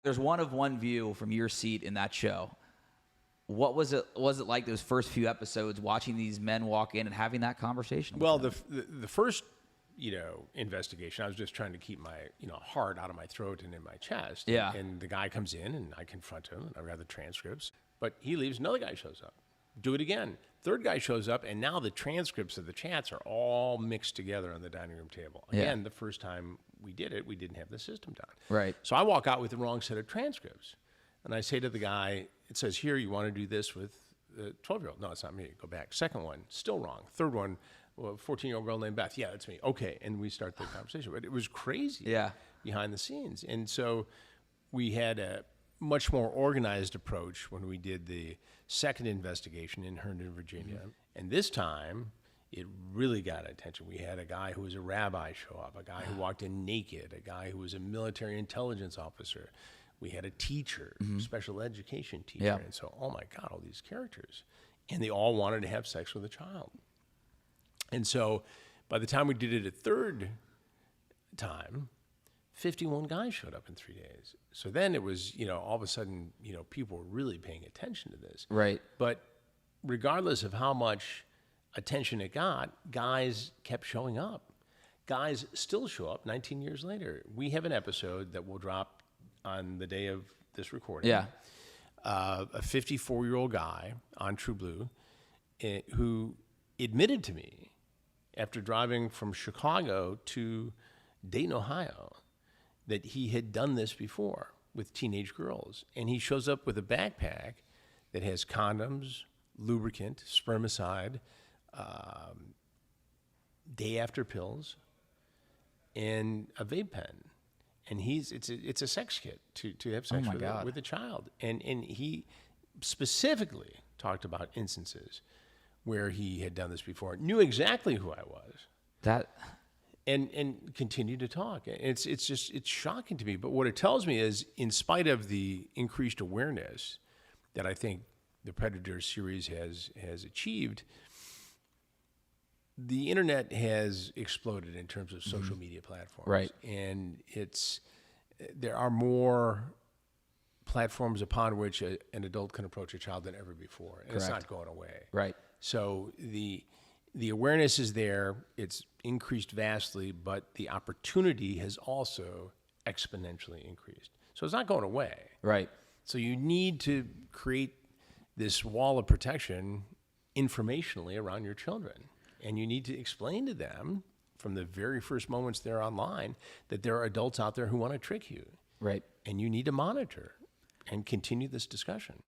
There's one of one view from your seat in that show. What was it like those first few episodes, watching these men walk in and having that conversation? Well, the first, investigation, I was just trying to keep my, heart out of my throat and in my chest. Yeah. And the guy comes in and I confront him and I read the transcripts, but he leaves. Another guy shows up. Do it again. Third guy shows up, and now the transcripts of the chats are all mixed together on the dining room table. Again, the first time we did it, we didn't have the system done. Right. So I walk out with the wrong set of transcripts. And I say to the guy, it says, here, you want to do this with a 12-year-old? No, it's not me. Go back. Second one, still wrong. Third one, well, a 14-year-old girl named Beth. Yeah, that's me. Okay. And we start the conversation. But it was crazy behind the scenes. And so we had a much more organized approach when we did the second investigation in Herndon, Virginia. And this time, it really got attention. We had a guy who was a rabbi show up, a guy who walked in naked, a guy who was a military intelligence officer. We had a teacher, special education teacher. And so, oh my God, all these characters. And they all wanted to have sex with a child. And so by the time we did it a third time, 51 guys showed up in 3 days. So then it was, all of a sudden, people were really paying attention to this. Right. But regardless of how much attention it got, guys kept showing up. Guys still show up 19 years later. We have an episode that will drop on the day of this recording. Yeah. A 54-year-old guy on True Blue who admitted to me after driving from Chicago to Dayton, Ohio, that he had done this before with teenage girls. And he shows up with a backpack that has condoms, lubricant, spermicide, day after pills, and a vape pen. And it's a sex kit to have sex with a child. And he specifically talked about instances where he had done this before, knew exactly who I was. And continued to talk. It's shocking to me. But what it tells me is, in spite of the increased awareness that I think the Predator series has achieved, the internet has exploded in terms of social media platforms. Right. And there are more platforms upon which an adult can approach a child than ever before. And it's not going away. Right. So the awareness is there. It's increased vastly, but the opportunity has also exponentially increased. So it's not going away. Right. So you need to create this wall of protection informationally around your children. And you need to explain to them from the very first moments they're online that there are adults out there who want to trick you. Right. And you need to monitor and continue this discussion.